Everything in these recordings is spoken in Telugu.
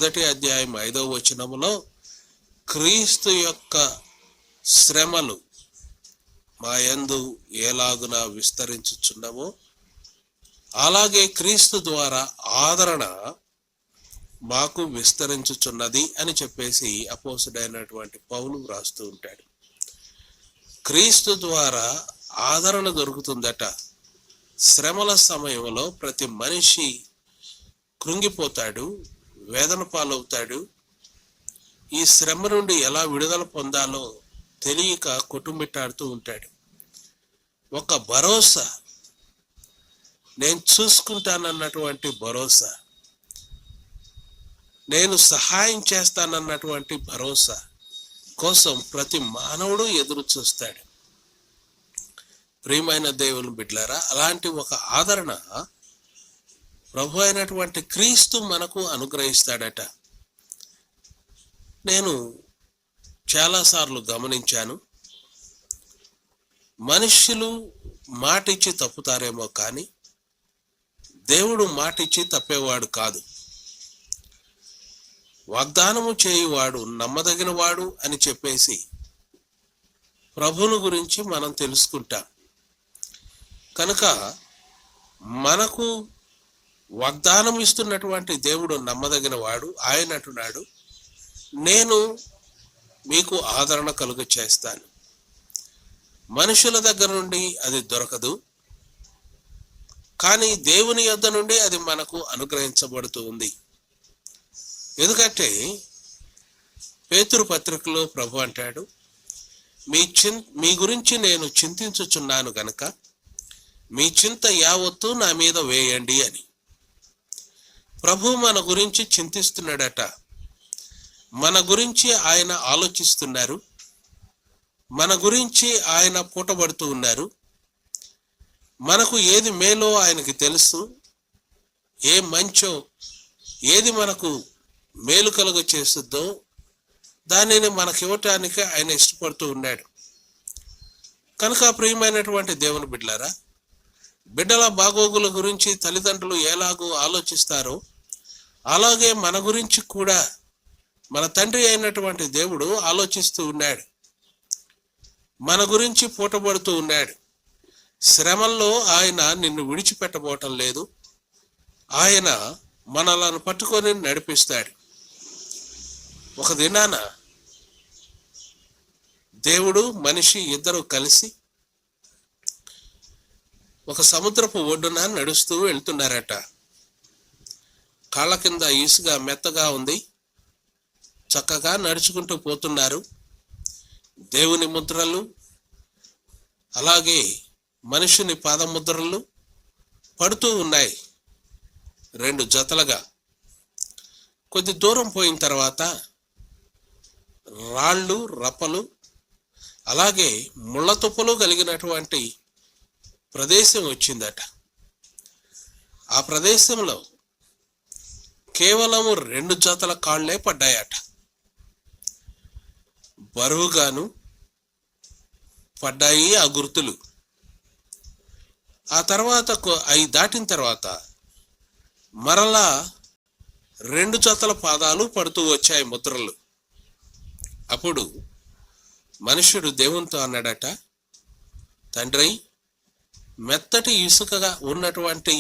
మొదటి అధ్యాయం 5వ వచనములో క్రీస్తు యొక్క శ్రమలు మా యందు ఎలాగున విస్తరించుచున్నవో అలాగే క్రీస్తు ద్వారా ఆదరణ మాకు విస్తరించుచున్నది అని చెప్పేసి అపోస్తుడైనటువంటి పౌలు రాస్తూ ఉంటాడు. క్రీస్తు ద్వారా ఆదరణ దొరుకుతుందట. శ్రమల సమయంలో ప్రతి మనిషి కృంగిపోతాడు, వేదన పాలవుతాడు. ఈ శ్రమ నుండి ఎలా విడుదల పొందాలో తెలియక కొట్టుమిట్టాడుతూ ఉంటాడు. ఒక భరోసా, నేను చూసుకుంటానన్నటువంటి భరోసా, నేను సహాయం చేస్తానన్నటువంటి భరోసా కోసం ప్రతి మానవుడు ఎదురు చూస్తాడు. ప్రియమైన దేవుని బిడ్డలారా, అలాంటి ఒక ఆదరణ ప్రభు అయినటువంటి క్రీస్తు మనకు అనుగ్రహిస్తాడట. నేను చాలాసార్లు గమనించాను, మనుష్యులు మాటిచ్చి తప్పుతారేమో కానీ దేవుడు మాటిచ్చి తప్పేవాడు కాదు. వాగ్దానము చేయువాడు నమ్మదగిన వాడు అని చెప్పేసి ప్రభువును గురించి మనం తెలుసుకుంటాం. కనుక మనకు వాగ్దానం ఇస్తున్నటువంటి దేవుడు నమ్మదగిన వాడు. ఆయన అంటున్నాడు, నేను మీకు ఆదరణ కలుగ చేస్తాను. మనుషుల దగ్గర నుండి అది దొరకదు, కానీ దేవుని యొద్ద నుండి అది మనకు అనుగ్రహించబడుతూ ఉంది. ఎందుకంటే పేతురు పత్రికలో ప్రభు అంటాడు, మీ గురించి నేను చింతించుచున్నాను గనక మీ చింత యావత్తు నా మీద వేయండి అని. ప్రభు మన గురించి చింతిస్తున్నాడట. మన గురించి ఆయన ఆలోచిస్తున్నారు. మన గురించి ఆయన పూటబడుతూ ఉన్నారు. మనకు ఏది మేలో ఆయనకి తెలుసు. ఏ మంచో, ఏది మనకు మేలు కలుగ చేస్తుందో దానిని మనకివ్వటానికి ఆయన ఇష్టపడుతూ ఉన్నాడు. కనుక ప్రియమైనటువంటి దేవుని బిడ్డలారా, బిడ్డల బాగోగుల గురించి తల్లిదండ్రులు ఎలాగో ఆలోచిస్తారో అలాగే మన గురించి కూడా మన తండ్రి అయినటువంటి దేవుడు ఆలోచిస్తూ ఉన్నాడు. మన గురించి పూటబడుతూ ఉన్నాడు. శ్రమల్లో ఆయన నిన్ను విడిచిపెట్టబోవటం లేదు. ఆయన మనలను పట్టుకొని నడిపిస్తాడు. ఒక దినాన దేవుడు మనిషి ఇద్దరు కలిసి ఒక సముద్రపు ఒడ్డున నడుస్తూ వెళ్తున్నారట. కాళ్ళ కింద ఇసుక మెత్తగా ఉంది. చక్కగా నడుచుకుంటూ పోతున్నారు. దేవుని ముద్రలు అలాగే మనుషుని పాదముద్రలు పడుతూ ఉన్నాయి, 2 జతలుగా. కొద్ది దూరం పోయిన తర్వాత రాళ్ళు, రప్పలు అలాగే ముళ్ళ తుప్పలు కలిగినటువంటి ప్రదేశం వచ్చిందట. ఆ ప్రదేశంలో కేవలము 2 జతల కాళ్లే పడ్డాయట. బరువుగాను పడ్డాయి ఆ గుర్తులు. ఆ తర్వాత అవి దాటిన తర్వాత మరలా 2 జతల పాదాలు పడుతూ వచ్చాయి ముద్రలు. అప్పుడు మనుష్యుడు దేవునితో అన్నాడట, తండ్రి, మెత్తటి ఇసుకగా ఉన్నటువంటి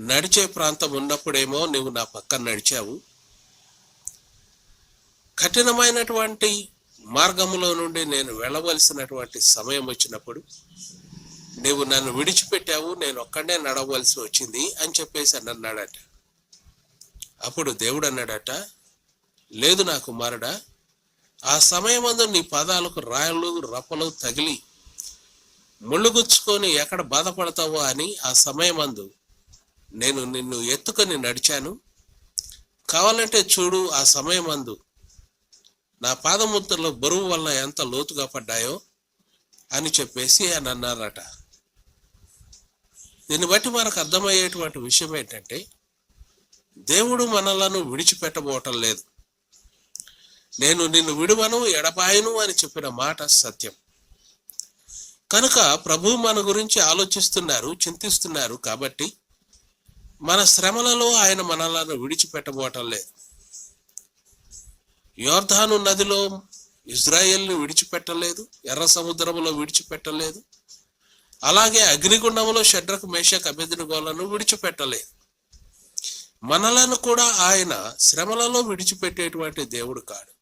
నడిచే ప్రాంతం ఉన్నప్పుడేమో నువ్వు నా పక్కన నడిచావు. కఠినమైనటువంటి మార్గములో నుండి నేను వెళ్ళవలసినటువంటి సమయం వచ్చినప్పుడు నువ్వు నన్ను విడిచిపెట్టావు, నేను ఒక్కడే నడవలసి వచ్చింది అని చెప్పేసి అన్నాడట. అప్పుడు దేవుడు అన్నాడట, లేదు నా కుమారుడా, ఆ సమయమందు నీ పాదాలకు రాళ్ళు, రప్పలు తగిలి ముళ్ళుగుచ్చుకొని ఎక్కడ బాధపడతావో అని ఆ సమయమందు నేను నిన్ను ఎత్తుకొని నడిచాను. కావాలంటే చూడు, ఆ సమయమందు నా పాదముద్రలో బరువు వల్ల ఎంత లోతుగా పడ్డాయో అని చెప్పేసి అని అన్నారట. దీన్ని బట్టి మనకు అర్థమయ్యేటువంటి విషయం ఏంటంటే, దేవుడు మనలను విడిచిపెట్టబోవటం లేదు. నేను నిన్ను విడువను, ఎడబాయను అని చెప్పిన మాట సత్యం. కనుక ప్రభు మన గురించి ఆలోచిస్తున్నారు, చింతిస్తున్నారు. కాబట్టి మన శ్రమలలో ఆయన మనలను విడిచిపెట్టబోవటం లేదు. యోర్దాను నదిలో ఇజ్రాయెల్ని విడిచిపెట్టలేదు, ఎర్ర సముద్రములో విడిచిపెట్టలేదు, అలాగే అగ్నిగుండములో షడ్రకు మేషక్ అబేద్నెగోలను విడిచిపెట్టలేదు. మనలను కూడా ఆయన శ్రమలలో విడిచిపెట్టేటువంటి దేవుడు కాడు.